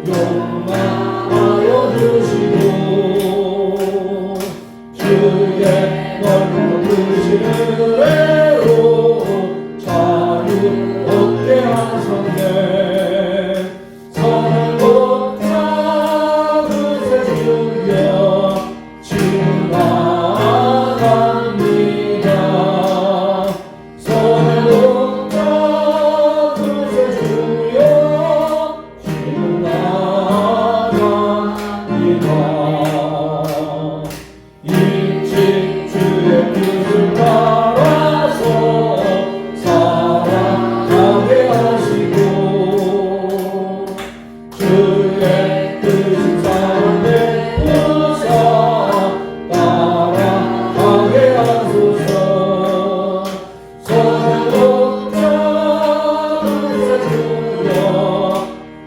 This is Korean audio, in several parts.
용납하여 주시고 주의 넓고 크신 은혜로 자유 얻게 하셨네. 선을 못 잡으세 주여 지나갑니다. 선을 못 잡으세 주여 지나갑니다. 일찍 주의 뜻을 따라서 살아가게 하시고 주의 뜻을 사랑에 부사 따라가게 하소서. 손을 못 잡으세 주여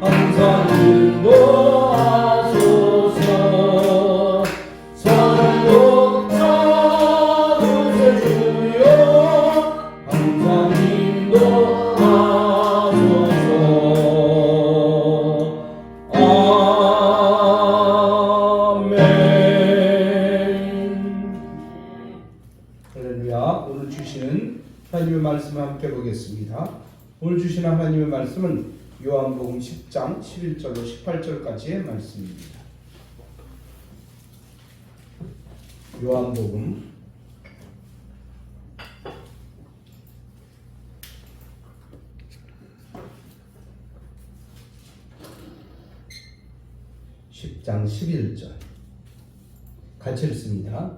항상 인도하소서. 손을 못 잡으세 주여 항상 인도하소서. 아멘. 할렐루야. 오늘 주시는 하나님의 말씀을 함께 보겠습니다. 오늘 주시는 하나님의 말씀은 요한복음 10장 11절로 18절까지의 말씀입니다. 요한복음 10장 11절 같이 읽습니다.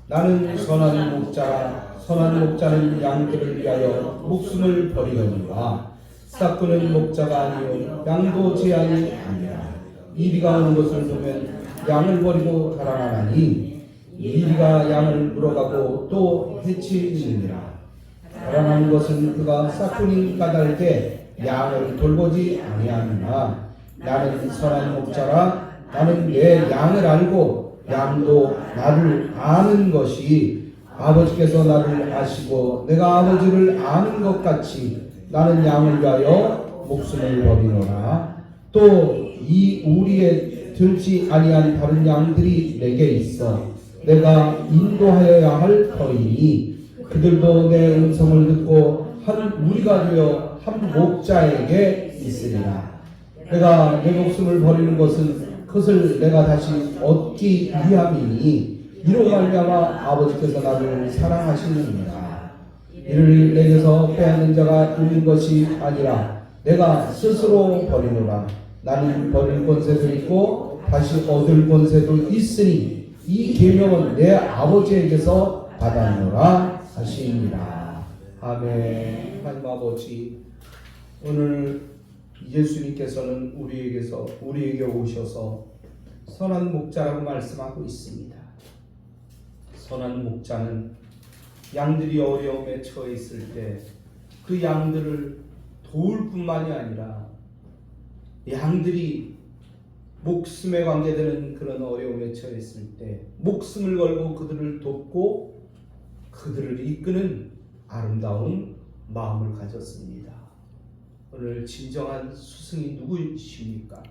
나는 선한 목자라. 선한 목자는 양들을 위하여 목숨을 버리거니와 싹구는 목자가 아니요 양도 제 양이 아니라 이리가 오는 것을 보면 양을 버리고 달아나니 이리가 양을 물어가고 또 해치느니라. 달아나는 것은 그가 싹군이 까닭에 양을 돌보지 아니하느냐. 나는 선한 목자라. 나는 내 양을 알고 양도 나를 아는 것이 아버지께서 나를 아시고 내가 아버지를 아는 것 같이 나는 양을 위하여 목숨을 버리노라. 또 이 우리에 들지 아니한 다른 양들이 내게 있어 내가 인도하여야 할 터이니 그들도 내 음성을 듣고 한 무리가 되어 한 목자에게 있으리라. 내가 내 목숨을 버리는 것은 그것을 내가 다시 얻기 위함이니 이로 말미암아 아버지께서 나를 사랑하시느니라. 이를 내게서 빼앗는 자가 있는 것이 아니라 내가 스스로 버리노라. 나는 버릴 권세도 있고 다시 얻을 권세도 있으니 이 계명은 내 아버지에게서 받았노라 하시니라. 아멘. 하나님 아버지, 오늘 예수님께서는 우리에게 오셔서 선한 목자라고 말씀하고 있습니다. 선한 목자는 양들이 어려움에 처해 있을 때 그 양들을 도울 뿐만이 아니라 양들이 목숨에 관계되는 그런 어려움에 처해 있을 때 목숨을 걸고 그들을 돕고 그들을 이끄는 아름다운 마음을 가졌습니다. 오늘 진정한 스승이 누구이십니까?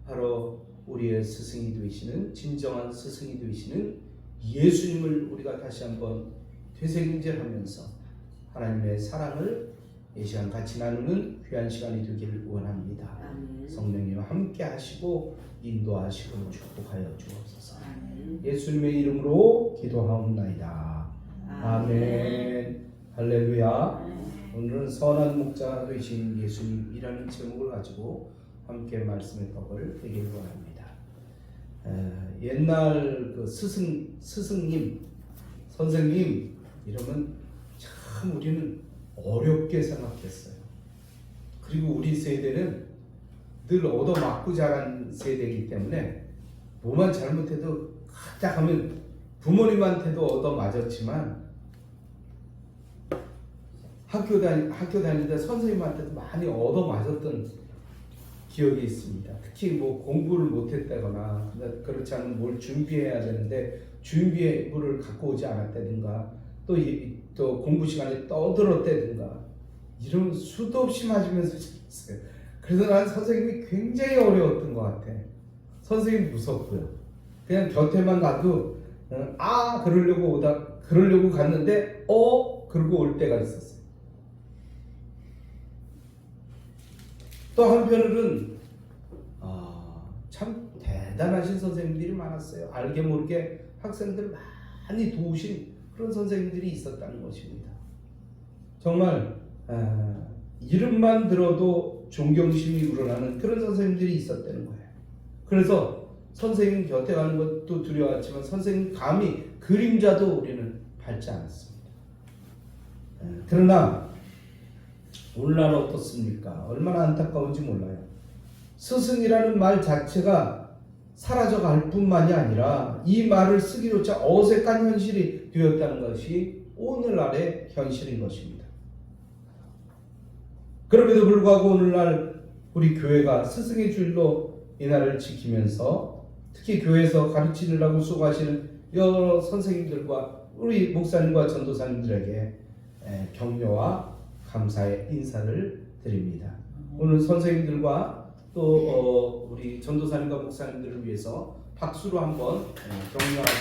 바로 우리의 스승이 되시는, 진정한 스승이 되시는 예수님을 우리가 다시 한번 되새김질하면서 하나님의 사랑을 이 시간 같이 나누는 귀한 시간이 되기를 원합니다. 성령님과 함께 하시고 인도하시고 축복하여 주옵소서. 예수님의 이름으로 기도하옵나이다. 아멘. 할렐루야. 오늘은 선한 목자 되신 예수님이라는 제목을 가지고 함께 말씀의 떡을 되기를 원합니다. 옛날 그 스승님, 선생님 이러면 참 우리는 어렵게 생각했어요. 그리고 우리 세대는 늘 얻어맞고 자란 세대이기 때문에 뭐만 잘못해도 딱 하면 부모님한테도 얻어맞았지만 학교 다니는데 선생님한테도 많이 얻어맞았던 기억이 있습니다. 특히 뭐 공부를 못했다거나 그렇지 않으면 뭘 준비해야 되는데 준비물을 갖고 오지 않았다든가 또 공부 시간에 떠들었다든가 이런 수도 없이 맞으면서 지냈어요. 그래서 난 선생님이 굉장히 어려웠던 것 같아. 선생님 무섭고요. 그냥 곁에만 가도 그러려고 갔는데 그러고 올 때가 있었어요. 또 한편으로는 참 대단하신 선생님들이 많았어요. 알게 모르게 학생들 많이 도우신 그런 선생님들이 있었다는 것입니다. 정말 이름만 들어도 존경심이 우러나는 그런 선생님들이 있었다는 거예요. 그래서 선생님 곁에 가는 것도 두려웠지만 선생님 감히 그림자도 우리는 밟지 않았습니다. 그러나 오늘날 어떻습니까? 얼마나 안타까운지 몰라요. 스승이라는 말 자체가 사라져갈 뿐만이 아니라 이 말을 쓰기조차 어색한 현실이 되었다는 것이 오늘날의 현실인 것입니다. 그럼에도 불구하고 오늘날 우리 교회가 스승의 주일로 이날을 지키면서 특히 교회에서 가르치느라고 수고하시는 여러 선생님들과 우리 목사님과 전도사님들에게 격려와 감사의 인사를 드립니다. 오늘 선생님들과 또 우리 전도사님과 목사님들을 위해서 박수로 한번 격려하겠습니다.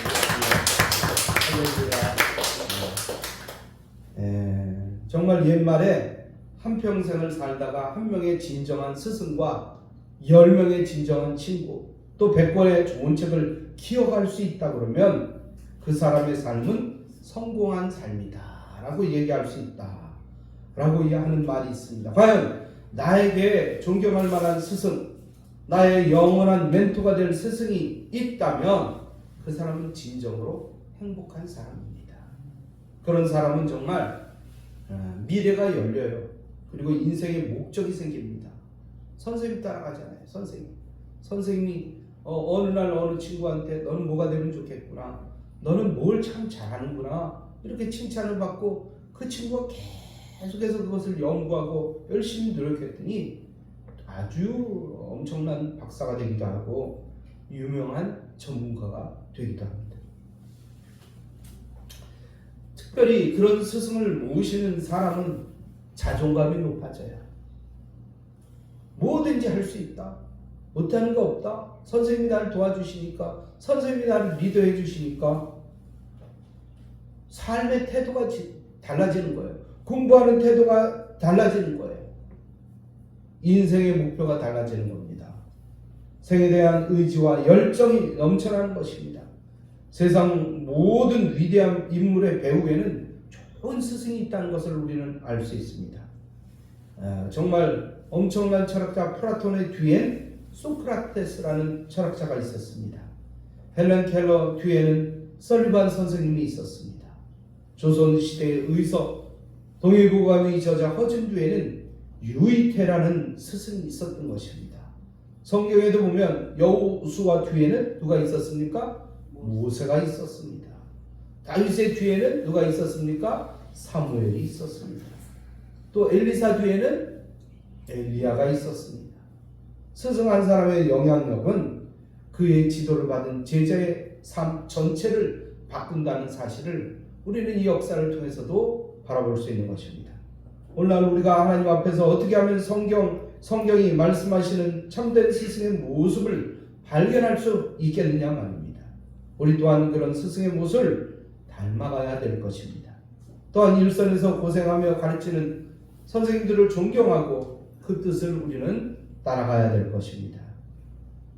정말 옛말에 한평생을 살다가 한 명의 진정한 스승과 10명의 진정한 친구 또 100권의 좋은 책을 기억할 수 있다 그러면 그 사람의 삶은 성공한 삶이다 라고 얘기할 수 있다 라고 하는 말이 있습니다. 과연 나에게 존경할 만한 스승, 나의 영원한 멘토가 될 스승이 있다면 그 사람은 진정으로 행복한 사람입니다. 그런 사람은 정말 미래가 열려요. 그리고 인생의 목적이 생깁니다. 선생님 따라가잖아요. 선생님이 어느 날 어느 친구한테 너는 뭐가 되면 좋겠구나, 너는 뭘 참 잘하는구나 이렇게 칭찬을 받고 그 친구가 계속해서 그것을 연구하고 열심히 노력했더니 아주 엄청난 박사가 되기도 하고 유명한 전문가가 되기도 합니다. 특별히 그런 스승을 모시는 사람은 자존감이 높아져요. 뭐든지 할 수 있다. 못하는 거 없다. 선생님이 나를 도와주시니까, 선생님이 나를 리더해 주시니까 삶의 태도가 달라지는 거예요. 공부하는 태도가 달라지는 거예요. 인생의 목표가 달라지는 겁니다. 생에 대한 의지와 열정이 넘쳐나는 것입니다. 세상 모든 위대한 인물의 배후에는 좋은 스승이 있다는 것을 우리는 알 수 있습니다. 정말 엄청난 철학자 플라톤의 뒤엔 소크라테스라는 철학자가 있었습니다. 헬렌 켈러 뒤에는 설리반 선생님이 있었습니다. 조선시대의 의서 동일보감의 저자 허준 뒤에는 유이태라는 스승이 있었던 것입니다. 성경에도 보면 여호수아 뒤에는 누가 있었습니까? 모세가 있었습니다. 다윗의 뒤에는 누가 있었습니까? 사무엘이 있었습니다. 또 엘리사 뒤에는 엘리야가 있었습니다. 스승 한 사람의 영향력은 그의 지도를 받은 제자의 삶 전체를 바꾼다는 사실을 우리는 이 역사를 통해서도 바라볼 수 있는 것입니다. 오늘날 우리가 하나님 앞에서 어떻게 하면 성경이 말씀하시는 참된 스승의 모습을 발견할 수 있겠느냐 말입니다. 우리 또한 그런 스승의 모습을 닮아가야 될 것입니다. 또한 일선에서 고생하며 가르치는 선생님들을 존경하고 그 뜻을 우리는 따라가야 될 것입니다.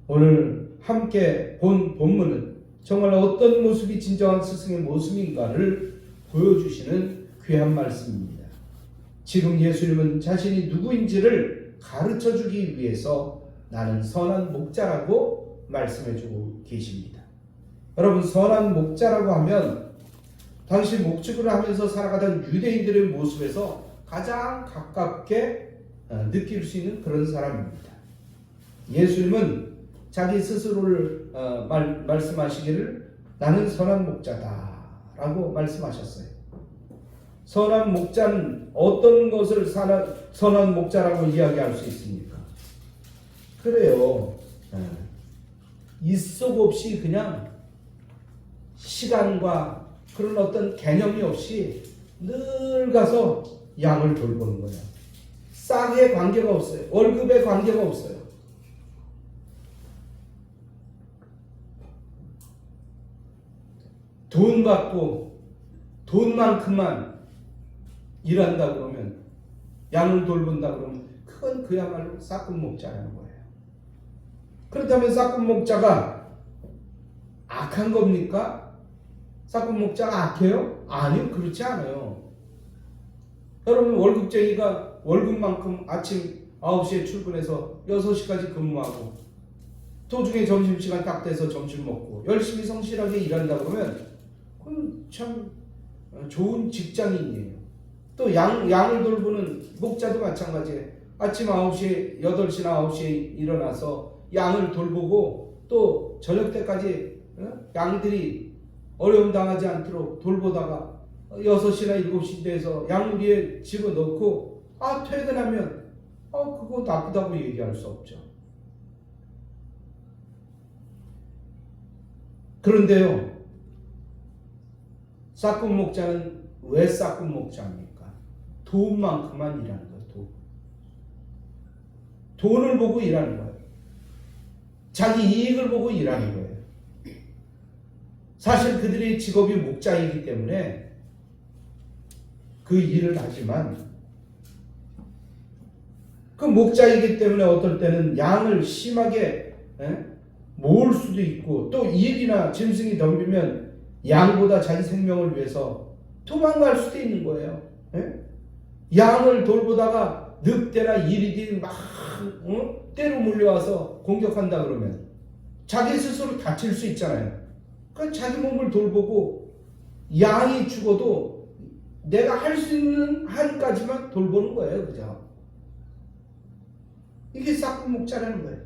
오늘 함께 본 본문은 정말 어떤 모습이 진정한 스승의 모습인가를 보여주시는 귀한 말씀입니다. 지금 예수님은 자신이 누구인지를 가르쳐주기 위해서 나는 선한 목자라고 말씀해주고 계십니다. 여러분, 선한 목자라고 하면 당시 목축을 하면서 살아가던 유대인들의 모습에서 가장 가깝게 느낄 수 있는 그런 사람입니다. 예수님은 자기 스스로를 말씀하시기를 나는 선한 목자다 라고 말씀하셨어요. 선한 목자는 어떤 것을 선한 목자라고 이야기할 수 있습니까? 그래요. 있속 없이 그냥 시간과 그런 어떤 개념이 없이 늘 가서 양을 돌보는 거예요. 싹에 관계가 없어요. 월급에 관계가 없어요. 돈 받고 돈만큼만 일한다 그러면, 양을 돌본다 그러면 그건 그야말로 싹군목자라는 거예요. 그렇다면 싹군목자가 악한 겁니까? 싹군목자가 악해요? 아니요, 그렇지 않아요. 여러분, 월급쟁이가 월급만큼 아침 9시에 출근해서 6시까지 근무하고 도중에 점심시간 딱 돼서 점심 먹고 열심히 성실하게 일한다 그러면 그건 참 좋은 직장인이에요. 또 양을 돌보는 목자도 마찬가지예요. 아침 9시에 8시나 9시에 일어나서 양을 돌보고 또 저녁 때까지 양들이 어려움 당하지 않도록 돌보다가 6시나 7시 돼서 양무리에 집어넣고 퇴근하면 그거 나쁘다고 얘기할 수 없죠. 그런데요, 싹군 목자는 왜 싹군 목자입니까? 돈만큼만 일하는 거예요. 돈을 보고 일하는 거예요. 자기 이익을 보고 일하는 거예요. 사실 그들의 직업이 목자이기 때문에 그 일을 하지만, 그 목자이기 때문에 어떨 때는 양을 심하게 모을 수도 있고, 또 일이나 짐승이 덤비면 양보다 자기 생명을 위해서 도망갈 수도 있는 거예요. 양을 돌보다가 늑대나 이리들이 막 때로 몰려와서 공격한다 그러면 자기 스스로 다칠 수 있잖아요. 그러니까 자기 몸을 돌보고 양이 죽어도 내가 할 수 있는 한까지만 돌보는 거예요. 그죠? 이게 싹군 목자라는 거예요.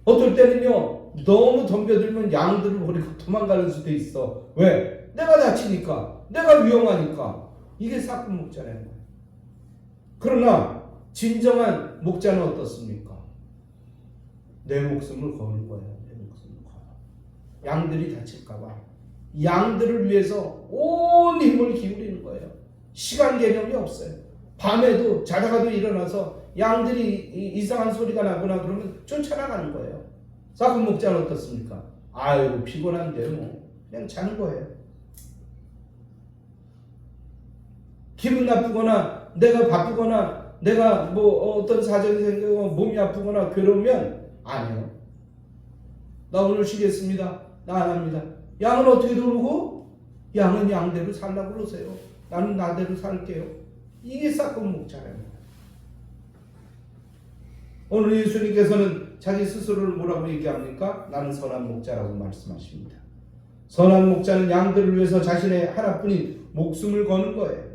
어떨 때는요, 너무 덤벼들면 양들을 버리고 도망가는 수도 있어. 왜? 내가 다치니까, 내가 위험하니까. 이게 싹군 목자라는 거예요. 그러나 진정한 목자는 어떻습니까? 내 목숨을 거는 거예요. 내 목숨을 걸어. 양들이 다칠까봐 양들을 위해서 온 힘을 기울이는 거예요. 시간 개념이 없어요. 밤에도 자다가도 일어나서 양들이 이상한 소리가 나거나 그러면 쫓아나가는 거예요. 싹군 목자는 어떻습니까? 아유, 피곤한데 뭐 그냥 자는 거예요. 기분 나쁘거나 내가 바쁘거나 내가 뭐 어떤 사정이 생기고 몸이 아프거나 괴로우면 아니요, 나 오늘 쉬겠습니다. 나 안 합니다. 양은 어떻게 돌보고? 양은 양대로 살라고 그러세요. 나는 나대로 살게요. 이게 싹군 목자라는 거예요. 오늘 예수님께서는 자기 스스로를 뭐라고 얘기합니까? 나는 선한 목자라고 말씀하십니다. 선한 목자는 양들을 위해서 자신의 하나뿐인 목숨을 거는 거예요.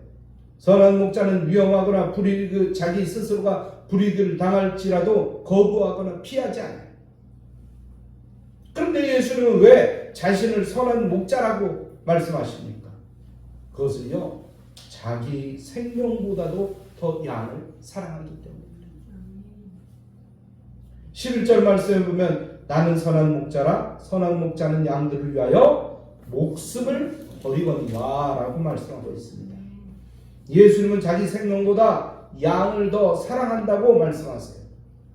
선한 목자는 위험하거나 자기 스스로가 불이익을 당할지라도 거부하거나 피하지 않아요. 그런데 예수님은 왜 자신을 선한 목자라고 말씀하십니까? 그것은요, 자기 생명보다도 더 양을 사랑하기 때문입니다. 11절 말씀에 보면 나는 선한 목자라 선한 목자는 양들을 위하여 목숨을 버리거니와 라고 말씀하고 있습니다. 예수님은 자기 생명보다 양을 더 사랑한다고 말씀하세요.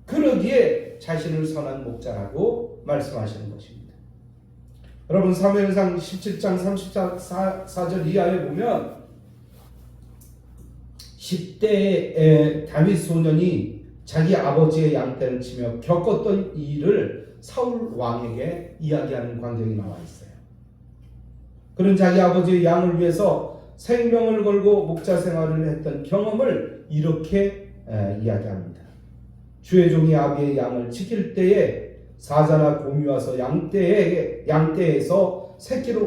그러기에 자신을 선한 목자라고 말씀하시는 것입니다. 여러분, 사무엘상 17장 34절 이하에 보면 10대의 다윗 소년이 자기 아버지의 양떼를 치며 겪었던 일을 사울 왕에게 이야기하는 광경이 나와 있어요. 그는 자기 아버지의 양을 위해서 생명을 걸고 목자 생활을 했던 경험을 이렇게 이야기합니다. 주의 종이 아비의 양을 지킬 때에 사자나 곰이 와서 양떼에서 새끼를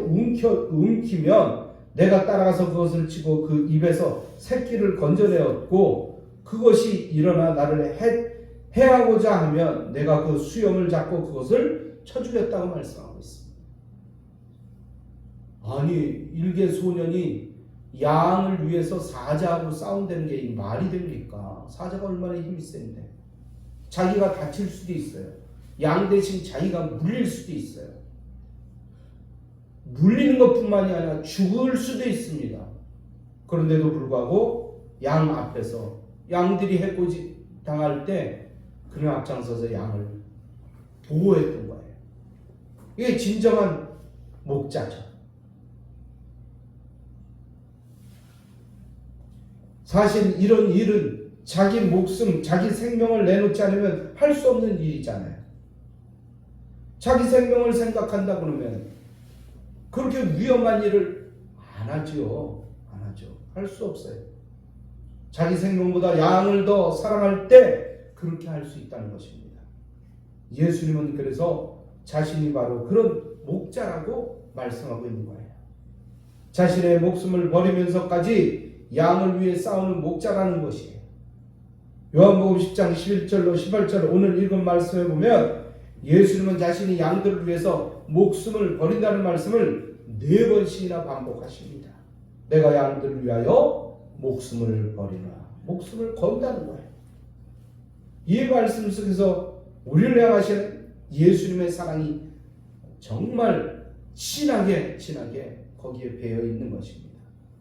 움키면 내가 따라가서 그것을 치고 그 입에서 새끼를 건져내었고, 그것이 일어나 나를 해하고자 하면 내가 그 수염을 잡고 그것을 쳐 죽였다고 말씀하고 있습니다. 아니, 일개 소년이 양을 위해서 사자하고 싸운다는 게 말이 됩니까? 사자가 얼마나 힘이 센데. 자기가 다칠 수도 있어요. 양 대신 자기가 물릴 수도 있어요. 물리는 것뿐만이 아니라 죽을 수도 있습니다. 그런데도 불구하고 양 앞에서 양들이 해코지 당할 때 그는 앞장서서 양을 보호했던 거예요. 이게 진정한 목자죠. 사실 이런 일은 자기 목숨, 자기 생명을 내놓지 않으면 할 수 없는 일이잖아요. 자기 생명을 생각한다 그러면 그렇게 위험한 일을 안 하죠. 안 하죠. 할 수 없어요. 자기 생명보다 양을 더 사랑할 때 그렇게 할 수 있다는 것입니다. 예수님은 그래서 자신이 바로 그런 목자라고 말씀하고 있는 거예요. 자신의 목숨을 버리면서까지 양을 위해 싸우는 목자라는 것이에요. 요한복음 10장 11절로 18절 오늘 읽은 말씀에 보면 예수님은 자신이 양들을 위해서 목숨을 버린다는 말씀을 4번씩이나 반복하십니다. 내가 양들을 위하여 목숨을 버리라. 목숨을 건다는 거예요. 이 말씀 속에서 우리를 향하시는 예수님의 사랑이 정말 진하게 거기에 배어 있는 것입니다.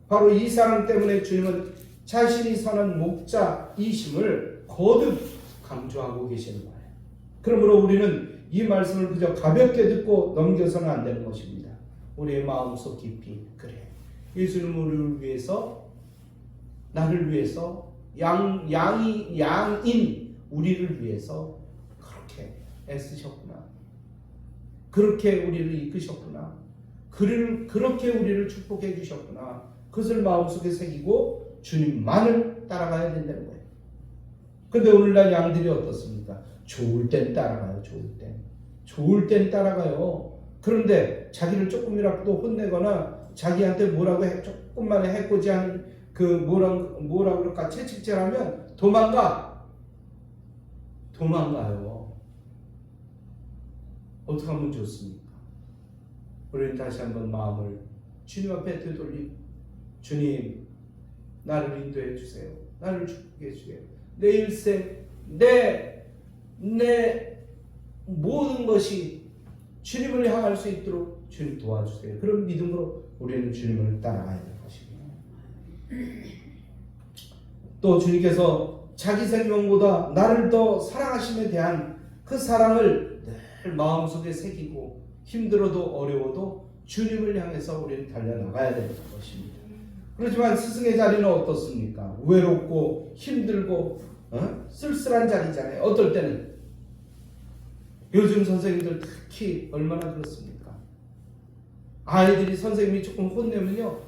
바로 이 사랑 때문에 주님은 자신이 선한 목자이심을 거듭 강조하고 계시는 거예요. 그러므로 우리는 이 말씀을 그저 가볍게 듣고 넘겨서는 안 되는 것입니다. 우리의 마음속 깊이 그래. 예수님은 우리를 위해서, 나를 위해서, 양인 우리를 위해서 그렇게 애쓰셨구나. 그렇게 우리를 이끄셨구나. 그렇게 우리를 축복해 주셨구나. 그것을 마음속에 새기고 주님만을 따라가야 된다는 거예요. 근데 오늘날 양들이 어떻습니까? 좋을 땐 따라가요. 좋을 땐 따라가요. 그런데 자기를 조금이라도 혼내거나 자기한테 조금만 해코지한 뭐라 그럴까 채찍질하면 도망가요. 어떻게 하면 좋습니까? 우리는 다시 한번 마음을 주님 앞에 되돌리고 주님 나를 인도해 주세요. 나를 축복해 주세요. 내 일생 내 모든 것이 주님을 향할 수 있도록 주님 도와주세요. 그런 믿음으로 우리는 주님을 따라가야 될 것입니다. 또 주님께서 자기 생명보다 나를 더 사랑하심에 대한 그 사랑을 늘 마음속에 새기고 힘들어도 어려워도 주님을 향해서 우리는 달려나가야 되는 것입니다. 그렇지만 스승의 자리는 어떻습니까? 외롭고 힘들고 쓸쓸한 자리잖아요. 어떨 때는 요즘 선생님들 특히 얼마나 그렇습니까? 아이들이 선생님이 조금 혼내면요,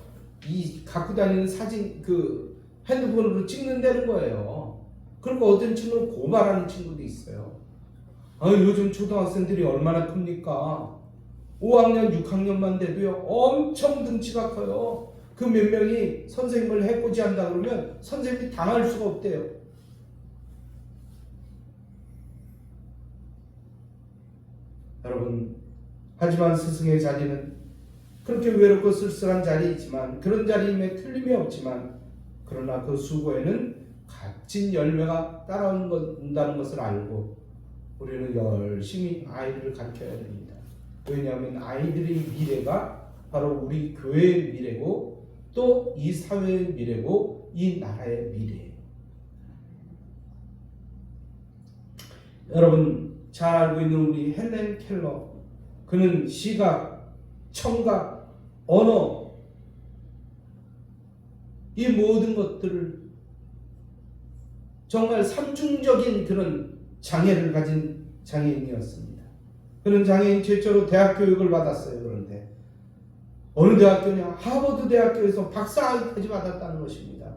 이 갖고 다니는 사진 핸드폰으로 찍는다는 거예요. 그리고 어떤 친구는 고발하는 친구도 있어요. 요즘 초등학생들이 얼마나 큽니까? 5학년, 6학년만 돼도요, 엄청 등치가 커요. 그 몇 명이 선생님을 해코지한다 그러면 선생님이 당할 수가 없대요. 여러분, 하지만 스승의 자리는 그렇게 외롭고 쓸쓸한 자리이지만, 그런 자리임에 틀림이 없지만, 그러나 그 수고에는 값진 열매가 따라온다는 것을 알고 우리는 열심히 아이들을 가르쳐야 됩니다. 왜냐하면 아이들의 미래가 바로 우리 교회의 미래고 또 이 사회의 미래고 이 나라의 미래예요. 여러분 잘 알고 있는 우리 헬렌 켈러, 그는 시각, 청각, 언어, 이 모든 것들을 정말 삼중적인 그런 장애를 가진 장애인이었습니다. 그는 장애인 최초로 대학 교육을 받았어요. 그런데 어느 대학교냐? 하버드 대학교에서 박사학위까지 받았다는 것입니다.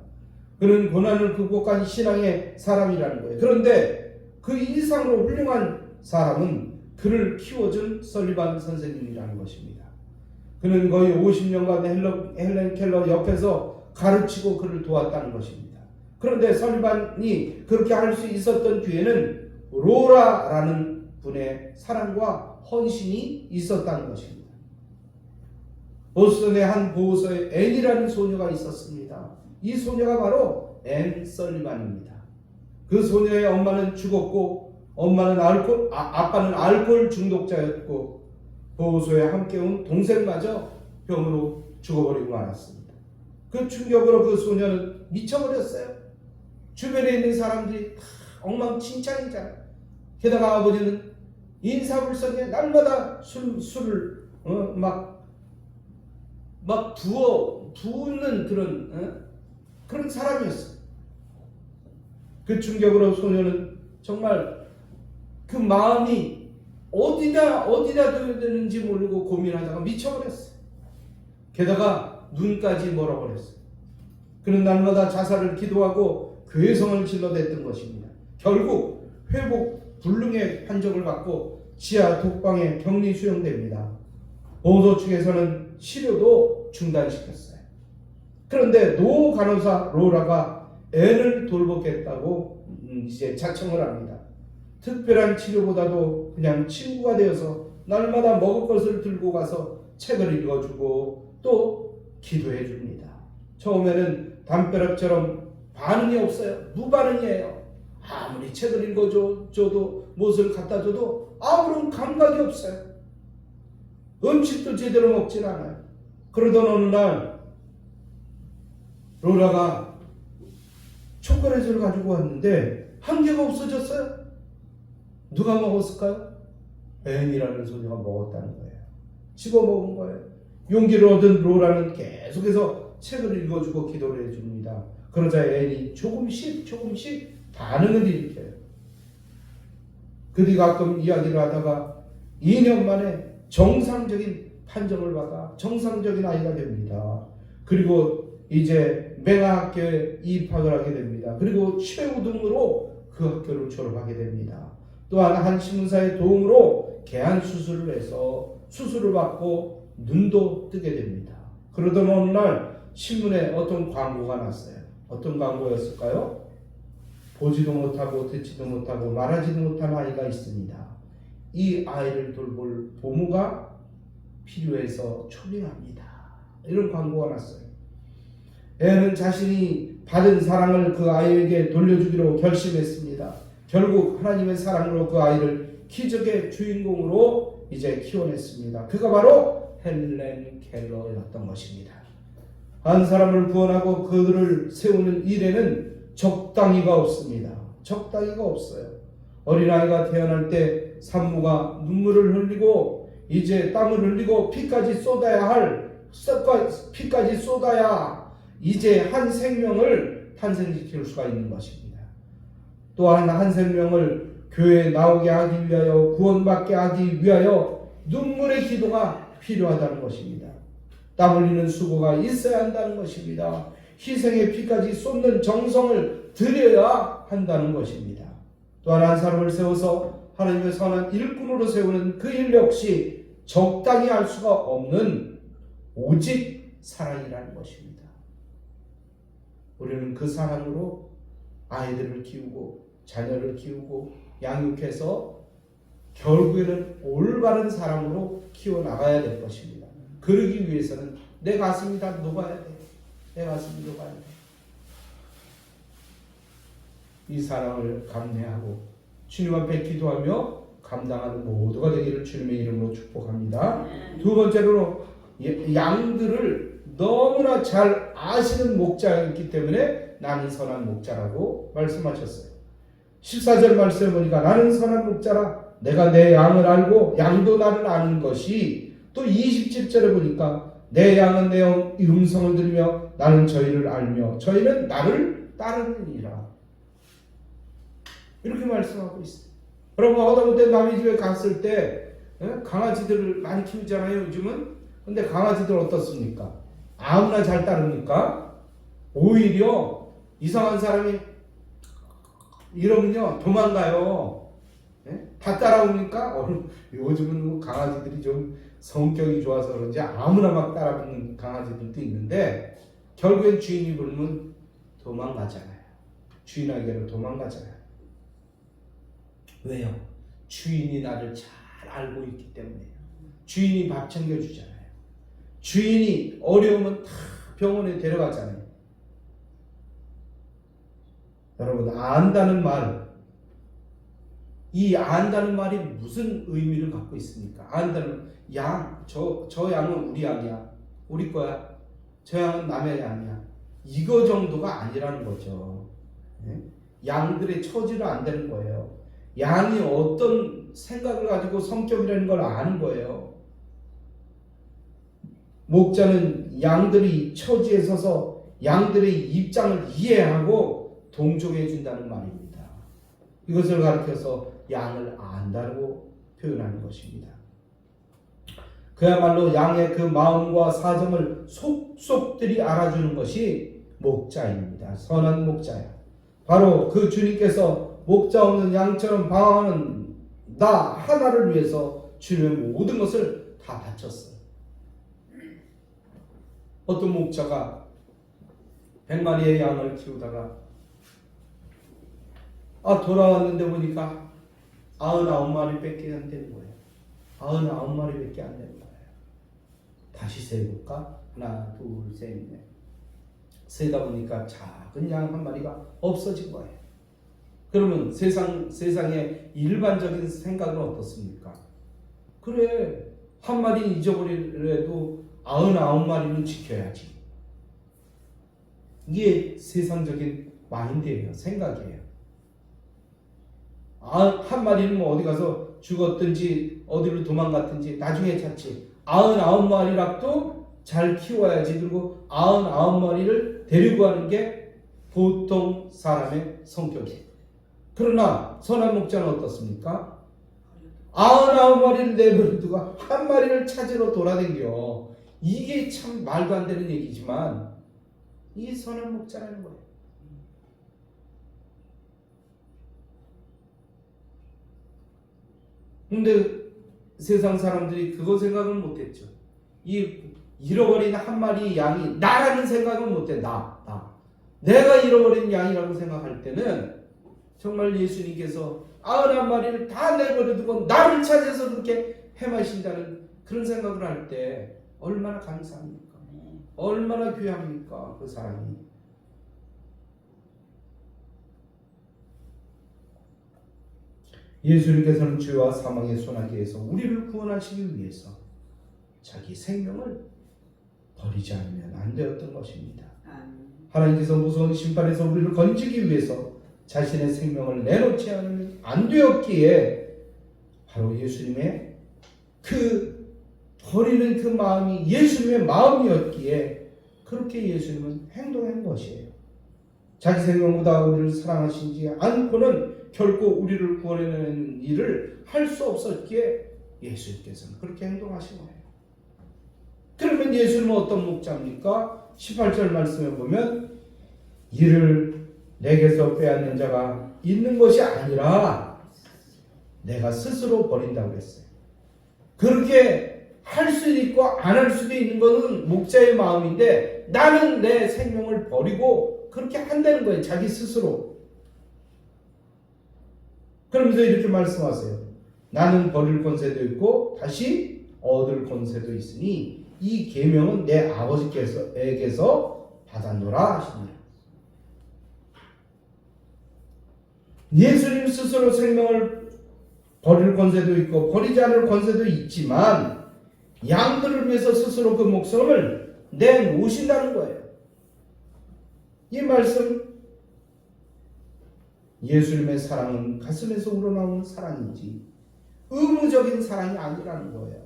그는 고난을 극복한 신앙의 사람이라는 거예요. 그런데 그 이상으로 훌륭한 사람은 그를 키워준 설리반 선생님이라는 것입니다. 그는 거의 50년간 헬렌 켈러 옆에서 가르치고 그를 도왔다는 것입니다. 그런데 설리반이 그렇게 할 수 있었던 뒤에는 로라라는 분의 사랑과 헌신이 있었다는 것입니다. 보스턴의 한 보호소에 앤이라는 소녀가 있었습니다. 이 소녀가 바로 앤 설리반입니다. 그 소녀의 엄마는 죽었고 아빠는 알코올 중독자였고 보호소에 함께 온 동생마저 병으로 죽어버리고 말았습니다. 그 충격으로 그 소녀는 미쳐버렸어요. 주변에 있는 사람들이 다 엉망진창이잖아. 게다가 아버지는 인사불성에 날마다 술을 막 부는 그런 사람이었어. 그 충격으로 소녀는 정말 그 마음이 어디다 둬야 되는지 모르고 고민하다가 미쳐버렸어. 게다가 눈까지 멀어버렸어. 그는 날마다 자살을 기도하고 괴성을 질러댔던 것입니다. 결국 회복 불능의 판정을 받고 지하 독방에 격리 수용됩니다. 보도 측에서는 치료도 중단시켰어요. 그런데 노 간호사 로라가 앤을 돌보겠다고 이제 자청을 합니다. 특별한 치료보다도 그냥 친구가 되어서 날마다 먹을 것을 들고 가서 책을 읽어주고 또 기도해 줍니다. 처음에는 담벼락처럼 반응이 없어요. 무반응이에요. 아무리 책을 읽어줘도 무엇을 갖다 줘도 아무런 감각이 없어요. 음식도 제대로 먹질 않아요. 그러던 어느 날 로라가 초콜릿을 가지고 왔는데 한 개가 없어졌어요. 누가 먹었을까요? 앤이라는 소녀가 먹었다는 거예요. 집어먹은 거예요. 용기를 얻은 로라는 계속해서 책을 읽어주고 기도를 해줍니다. 그러자 앤이 조금씩 반응을 일으켜요. 그들이 가끔 이야기를 하다가 2년 만에 정상적인 판정을 받아 정상적인 아이가 됩니다. 그리고 이제 맹아학교에 입학을 하게 됩니다. 그리고 최우등으로 그 학교를 졸업하게 됩니다. 또한 한 신문사의 도움으로 개안 수술을 해서 수술을 받고 눈도 뜨게 됩니다. 그러던 어느 날 신문에 어떤 광고가 났어요. 어떤 광고였을까요? 보지도 못하고 듣지도 못하고 말하지도 못한 아이가 있습니다. 이 아이를 돌볼 보모가 필요해서 초빙합니다. 이런 광고가 났어요. 앤은 자신이 받은 사랑을 그 아이에게 돌려주기로 결심했습니다. 결국 하나님의 사랑으로 그 아이를 기적의 주인공으로 이제 키워냈습니다. 그가 바로 헬렌 켈러였던 것입니다. 한 사람을 구원하고 그들을 세우는 일에는 적당히가 없습니다. 적당히가 없어요. 어린아이가 태어날 때 산모가 눈물을 흘리고 이제 땀을 흘리고 피까지 쏟아야 이제 한 생명을 탄생시킬 수가 있는 것입니다. 또한 한 생명을 교회에 나오게 하기 위하여 구원받게 하기 위하여 눈물의 기도가 필요하다는 것입니다. 땀 흘리는 수고가 있어야 한다는 것입니다. 희생의 피까지 쏟는 정성을 들여야 한다는 것입니다. 또한 한 사람을 세워서 하나님의 선한 일꾼으로 세우는 그 일 역시 적당히 할 수가 없는 오직 사랑이라는 것입니다. 우리는 그 사랑으로 아이들을 키우고 자녀를 키우고 양육해서 결국에는 올바른 사랑으로 키워나가야 될 것입니다. 그러기 위해서는 내 가슴이 다 녹아야 돼. 내 가슴이 녹아야 돼. 이 사랑을 감내하고 주님 앞에 기도하며 감당하는 모두가 되기를 주님의 이름으로 축복합니다. 두 번째로 양들을 너무나 잘 아시는 목자였기 때문에 나는 선한 목자라고 말씀하셨어요. 14절 말씀을 보니까 나는 선한 목자라 내가 내 양을 알고 양도 나를 아는 것이, 또 27절에 보니까 내 양은 내 음성을 들으며 나는 저희를 알며 저희는 나를 따르느니라. 이렇게 말씀하고 있어요. 여러분 하다못해 남의 집에 갔을 때 강아지들을 많이 키우잖아요 요즘은. 근데 강아지들 어떻습니까? 아무나 잘 따릅니까? 오히려 이상한 사람이 이러면요 도망가요. 다 따라오니까 요즘은 강아지들이 좀 성격이 좋아서 그런지 아무나 막 따라붙는 강아지들도 있는데 결국엔 주인이 부르면 도망가잖아요. 주인에게로 도망가잖아요. 왜요? 주인이 나를 잘 알고 있기 때문에요. 주인이 밥 챙겨주잖아요. 주인이 어려우면 다 병원에 데려가잖아요. 여러분 안다는 말, 이 안다는 말이 무슨 의미를 갖고 있습니까? 안다는 양, 저 양은 우리 양이야. 우리 거야. 저 양은 남의 양이야. 이거 정도가 아니라는 거죠. 예? 양들의 처지를 안다는 거예요. 양이 어떤 생각을 가지고 성격이라는 걸 아는 거예요. 목자는 양들의 처지에 서서 양들의 입장을 이해하고 동정해 준다는 말입니다. 이것을 가르쳐서 양을 안다고 표현하는 것입니다. 그야말로 양의 그 마음과 사정을 속속들이 알아주는 것이 목자입니다. 선한 목자야. 바로 그 주님께서 목자 없는 양처럼 방황하는 나 하나를 위해서 주님의 모든 것을 다 바쳤어요. 어떤 목자가 100마리의 양을 키우다가 돌아왔는데 보니까 99마리밖에 안 되는 거예요. 99마리밖에 안 되는 거예요. 다시 세볼까? 하나, 둘, 셋, 넷. 세다 보니까 작은 양 한 마리가 없어진 거예요. 그러면 세상의 일반적인 생각은 어떻습니까? 그래, 한 마리 잊어버리더라도 99마리는 지켜야지. 이게 세상적인 마인드예요. 생각이에요. 한 마리는 뭐 어디 가서 죽었든지 어디로 도망갔든지 나중에 찾지. 99마리라도 잘 키워야지. 그리고 99마리를 데리고 가는 게 보통 사람의 성격이에요. 그러나 선한 목자는 어떻습니까? 99마리를 내버려두고 한 마리를 찾으러 돌아다녀. 이게 참 말도 안 되는 얘기지만 이게 선한 목자라는 거예요. 근데 세상 사람들이 그거 생각은 못했죠. 이 잃어버린 한 마리 양이 나라는 생각은 못해. 내가 잃어버린 양이라고 생각할 때는 정말 예수님께서 99마리를 다 내버려두고 나를 찾아서 그렇게 헤매신다는 그런 생각을 할 때 얼마나 감사합니까? 얼마나 귀합니까? 그 사람이. 예수님께서는 죄와 사망의 소나기에서 우리를 구원하시기 위해서 자기 생명을 버리지 않으면 안 되었던 것입니다. 하나님께서 무서운 심판에서 우리를 건지기 위해서 자신의 생명을 내놓지 않으면 안 되었기에 바로 예수님의 그 버리는 그 마음이 예수님의 마음이었기에 그렇게 예수님은 행동한 것이에요. 자기 생명보다 우리를 사랑하시지 않고는 결코 우리를 구원해내는 일을 할 수 없었기에 예수님께서는 그렇게 행동하신 거예요. 그러면 예수님은 어떤 목자입니까? 18절 말씀에 보면 이를 내게서 빼앗는 자가 있는 것이 아니라 내가 스스로 버린다고 했어요. 그렇게 할 수 있고 안 할 수도 있는 것은 목자의 마음인데 나는 내 생명을 버리고 그렇게 한다는 거예요. 자기 스스로. 그러면서 이렇게 말씀하세요. 나는 버릴 권세도 있고 다시 얻을 권세도 있으니 이 계명은 내 아버지께서에게서 받았노라 하시니라. 예수님 스스로 생명을 버릴 권세도 있고 버리지 않을 권세도 있지만 양들을 위해서 스스로 그 목숨을 내놓으신다는 거예요. 이 말씀 예수님의 사랑은 가슴에서 우러나오는 사랑이지 의무적인 사랑이 아니라는 거예요.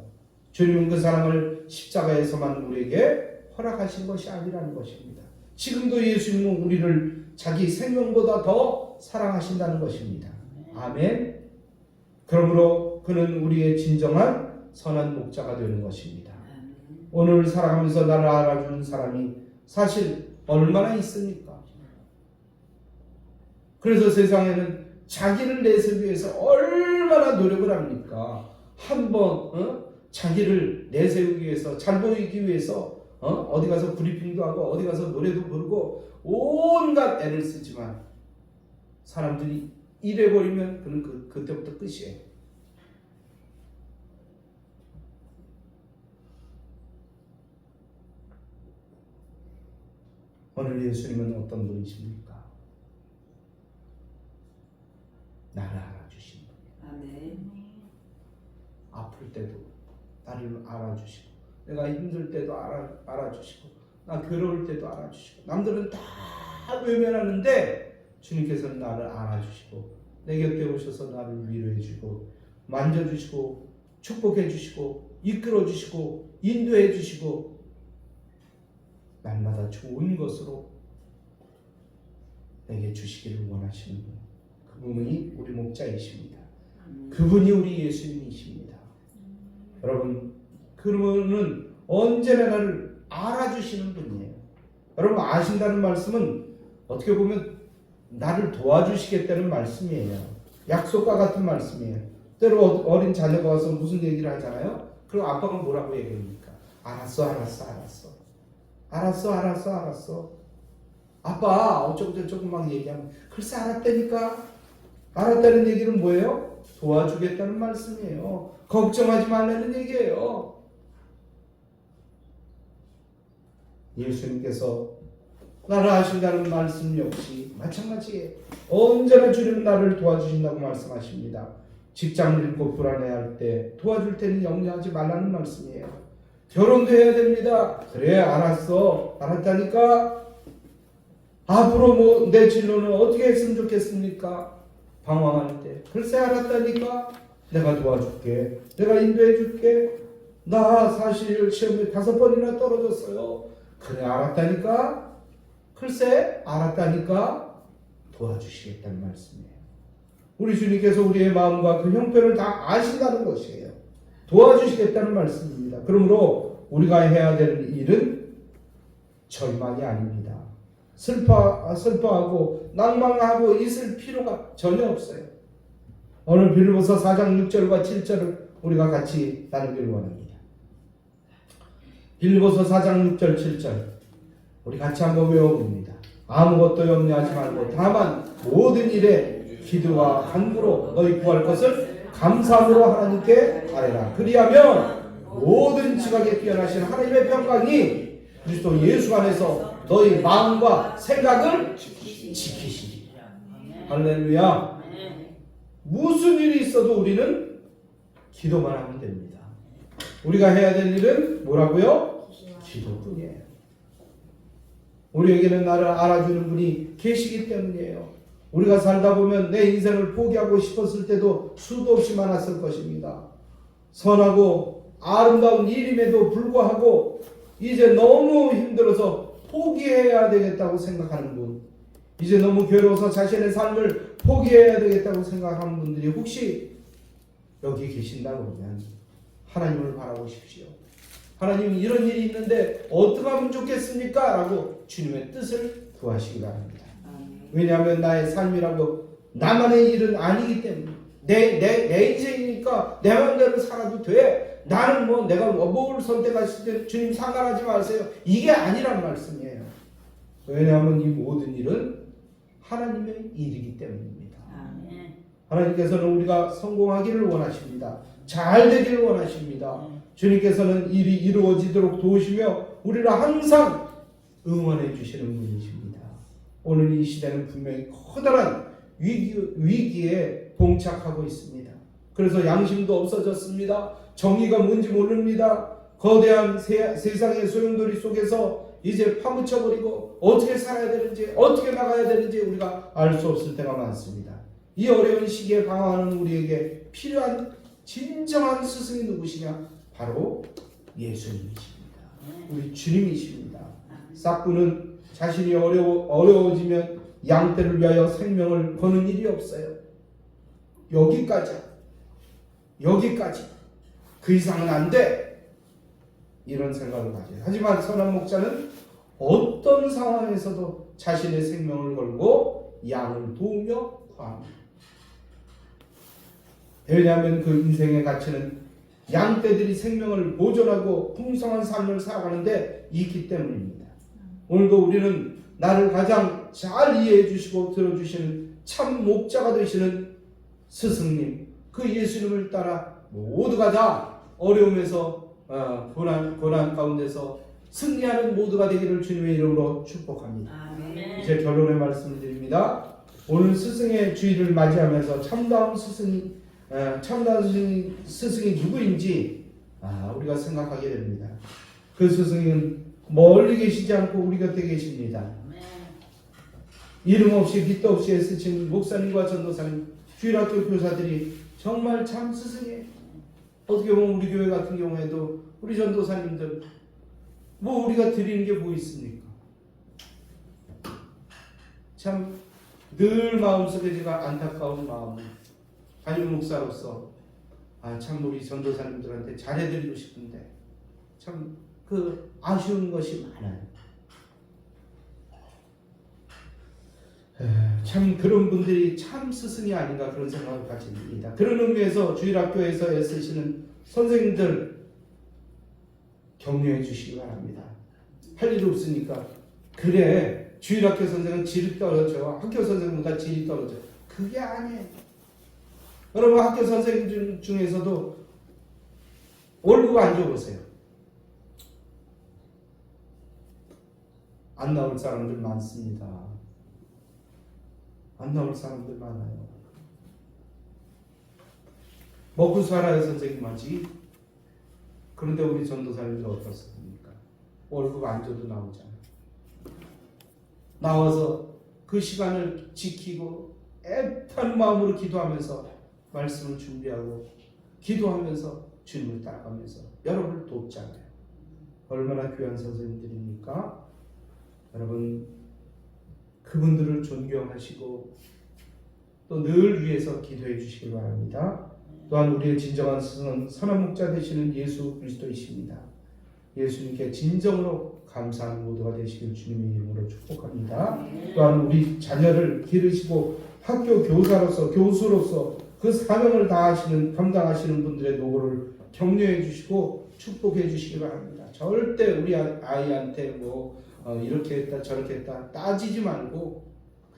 주님은 그 사랑을 십자가에서만 우리에게 허락하신 것이 아니라는 것입니다. 지금도 예수님은 우리를 자기 생명보다 더 사랑하신다는 것입니다. 아멘. 그러므로 그는 우리의 진정한 선한 목자가 되는 것입니다. 오늘 살아가면서 나를 알아주는 사람이 사실 얼마나 있습니까? 그래서 세상에는 자기를 내세우기 위해서 얼마나 노력을 합니까? 한번 자기를 내세우기 위해서 잘 보이기 위해서 어디 가서 브리핑도 하고 어디 가서 노래도 부르고 온갖 애를 쓰지만 사람들이 이래버리면 그는 그때부터 끝이에요. 오늘 예수님은 어떤 분이십니까? 나를 알아주신 분이에요. 아멘. 아플 때도 나를 알아주시고 내가 힘들 때도 알아주시고 나 괴로울 때도 알아주시고 남들은 다 외면하는데 주님께서는 나를 안아주시고 내 곁에 오셔서 나를 위로해주고 만져주시고 축복해주시고 이끌어주시고 인도해주시고 날마다 좋은 것으로 내게 주시기를 원하시는 분, 그분이 우리 목자이십니다. 그분이 우리 예수님이십니다. 여러분, 그분은 언제나 나를 알아주시는 분이에요. 여러분, 아신다는 말씀은 어떻게 보면 나를 도와주시겠다는 말씀이에요. 약속과 같은 말씀이에요. 때로 어린 자녀가 와서 무슨 얘기를 하잖아요. 그럼 아빠가 뭐라고 얘기합니까? 알았어. 아빠 어쩌고저쩌고 막 얘기하면 글쎄 알았다니까. 알았다는 얘기는 뭐예요? 도와주겠다는 말씀이에요. 걱정하지 말라는 얘기예요. 예수님께서 나를 아신다는 말씀 역시 마찬가지예요. 언제나 주님은 나를 도와주신다고 말씀하십니다. 직장을 잃고 불안해할 때 도와줄 때는 염려하지 말라는 말씀이에요. 결혼도 해야 됩니다. 그래 알았다니까. 앞으로 내 진로는 어떻게 했으면 좋겠습니까? 방황할 때 글쎄 알았다니까. 내가 도와줄게. 내가 인도해줄게. 나 사실 시험에 5번이나 떨어졌어요. 그래 알았다니까. 글쎄 알았다니까. 도와주시겠다는 말씀이에요. 우리 주님께서 우리의 마음과 그 형편을 다 아신다는 것이에요. 도와주시겠다는 말씀입니다. 그러므로 우리가 해야 될 일은 절망이 아닙니다. 슬퍼하고 낭망하고 있을 필요가 전혀 없어요. 오늘 빌립보서 4장 6절과 7절을 우리가 같이 나누기를 원합니다. 빌립보서 4장 6절 7절 우리 같이 한번 외워봅니다. 아무것도 염려하지 말고 다만 모든 일에 기도와 간구로 너희 구할 것을 감사함으로 하나님께 아뢰라. 그리하면 모든 지각에 뛰어나신 하나님의 평강이 그리스도 예수 안에서 너희 마음과 생각을 지키시리. 할렐루야. 무슨 일이 있어도 우리는 기도만 하면 됩니다. 우리가 해야 될 일은 뭐라고요? 기도뿐이에요. 우리에게는 나를 알아주는 분이 계시기 때문이에요. 우리가 살다 보면 내 인생을 포기하고 싶었을 때도 수도 없이 많았을 것입니다. 선하고 아름다운 일임에도 불구하고 이제 너무 힘들어서 포기해야 되겠다고 생각하는 분, 이제 너무 괴로워서 자신의 삶을 포기해야 되겠다고 생각하는 분들이 혹시 여기 계신다 그러면 하나님을 바라보십시오. 하나님 이런 일이 있는데 어떻게 하면 좋겠습니까? 라고 주님의 뜻을 구하시기 바랍니다. 왜냐하면 나의 삶이라고 나만의 일은 아니기 때문에 내 인생이니까 내 마음대로 살아도 돼. 나는 내가 뭘 선택하실 때 주님 상관하지 마세요. 이게 아니란 말씀이에요. 왜냐하면 이 모든 일은 하나님의 일이기 때문입니다. 하나님께서는 우리가 성공하기를 원하십니다. 잘 되기를 원하십니다. 주님께서는 일이 이루어지도록 도우시며 우리를 항상 응원해 주시는 분이십니다. 오늘 이 시대는 분명히 커다란 위기에 봉착하고 있습니다. 그래서 양심도 없어졌습니다. 정의가 뭔지 모릅니다. 거대한 세상의 소용돌이 속에서 이제 파묻혀버리고 어떻게 살아야 되는지 어떻게 나가야 되는지 우리가 알 수 없을 때가 많습니다. 이 어려운 시기에 방황하는 우리에게 필요한 진정한 스승이 누구시냐? 바로 예수님이십니다. 우리 주님이십니다. 싹구는 자신이 어려워지면 양떼를 위하여 생명을 거는 일이 없어요. 여기까지 그 이상은 안 돼. 이런 생각을 가져요. 하지만 선한 목자는 어떤 상황에서도 자신의 생명을 걸고 양을 도우며 구합니다. 왜냐하면 그 인생의 가치는 양떼들이 생명을 보존하고 풍성한 삶을 살아가는데 있기 때문입니다. 오늘도 우리는 나를 가장 잘 이해해 주시고 들어주시는 참 목자가 되시는 스승님, 그 예수님을 따라 모두가 다 어려움에서 고난 가운데서 승리하는 모두가 되기를 주님의 이름으로 축복합니다. 아멘. 이제 결론의 말씀을 드립니다. 오늘 스승의 주일을 맞이하면서 참다운 스승이 누구인지 우리가 생각하게 됩니다. 그 스승은 멀리 계시지 않고 우리 곁에 계십니다. 이름 없이 빛도 없이 애쓰신 목사님과 전도사님, 주일학교 교사들이 정말 참 스승이에요. 어떻게 보면 우리 교회 같은 경우에도 우리 전도사님들 뭐 우리가 드리는 게 뭐 있습니까? 참 늘 마음속에 제가 안타까운 마음, 담임 목사로서 참 우리 전도사님들한테 잘해드리고 싶은데 참 그 아쉬운 것이 많아요. 참 그런 분들이 참 스승이 아닌가 그런 생각을 가집니다. 그런 의미에서 주일학교에서 애쓰시는 선생님들 격려해 주시기 바랍니다. 할 일 없으니까 그래 주일학교 선생은 질이 떨어져, 학교 선생보다 질이 떨어져. 그게 아니에요. 여러분 학교 선생님 중에서도 월급 안 줘보세요. 안 나올 사람들 많습니다. 안 나올 사람들 많아요. 먹고 살아야 선생님 하지. 그런데 우리 전도사님들 어떻습니까? 월급 안 줘도 나오잖아요. 나와서 그 시간을 지키고 애타는 마음으로 기도하면서 말씀을 준비하고 기도하면서 주님을 따라가면서 여러분을 돕잖아요. 얼마나 귀한 선생님들입니까? 여러분 그분들을 존경하시고 또 늘 위해서 기도해 주시기 바랍니다. 또한 우리의 진정한 스승은 선한 목자 되시는 예수 그리스도이십니다. 예수님께 진정으로 감사하는 모두가 되시길 주님의 이름으로 축복합니다. 또한 우리 자녀를 기르시고 학교 교사로서 교수로서 그 사명을 감당하시는 분들의 노고를 격려해 주시고 축복해 주시기 바랍니다. 절대 우리 아이한테 이렇게 했다 저렇게 했다 따지지 말고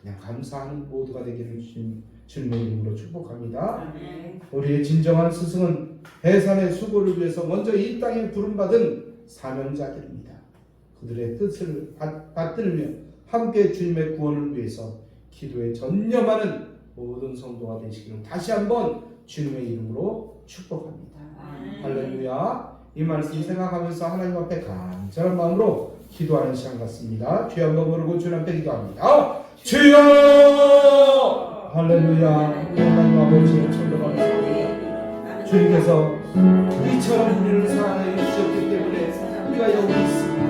그냥 감사하는 모두가 되기를 주님의 이름으로 축복합니다. 우리의 진정한 스승은 해산의 수고를 위해서 먼저 이 땅에 부름받은 사명자들입니다. 그들의 뜻을 받들며 함께 주님의 구원을 위해서 기도에 전념하는 모든 성도가 되시기를 다시 한번 주님의 이름으로 축복합니다. 할렐루야. 이 말씀 생각하면서 하나님 앞에 간절한 마음으로 기도하는 시간 같습니다. 주여 한번 부르고 주님 앞에 기도합니다. 주여! 할렐루야. 우리 하나님 아버지를 찬양합니다. 주님께서 이처럼 우리를 사랑해 주셨기 때문에 우리가 여기 있습니다.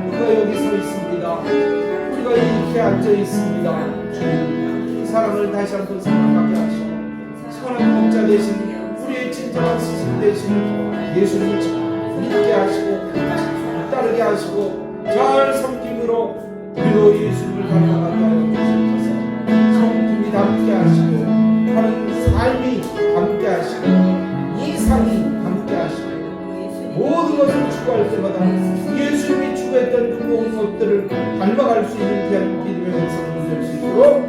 우리가 여기 서 있습니다. 우리가 이렇게 앉아 있습니다. 주님, 이 사랑을 다시 한번 생각하게 하시고 선한 목자 되신 우리의 진정한 스승 되시는 예수님을 잘 믿게 하시고 따르게 하시고 잘 섬김으로 우리도 예수님을 닮아가게 하여 주셔서 성품이 닮게 하시고 하는 삶이 닮게 하시고 이상이 닮게 하시고 모든 것을 추구할 때마다 예수님이 추구했던 그 모든 것들을 닮아갈 수 있는 귀한 믿음의 백성이 될 수 있도록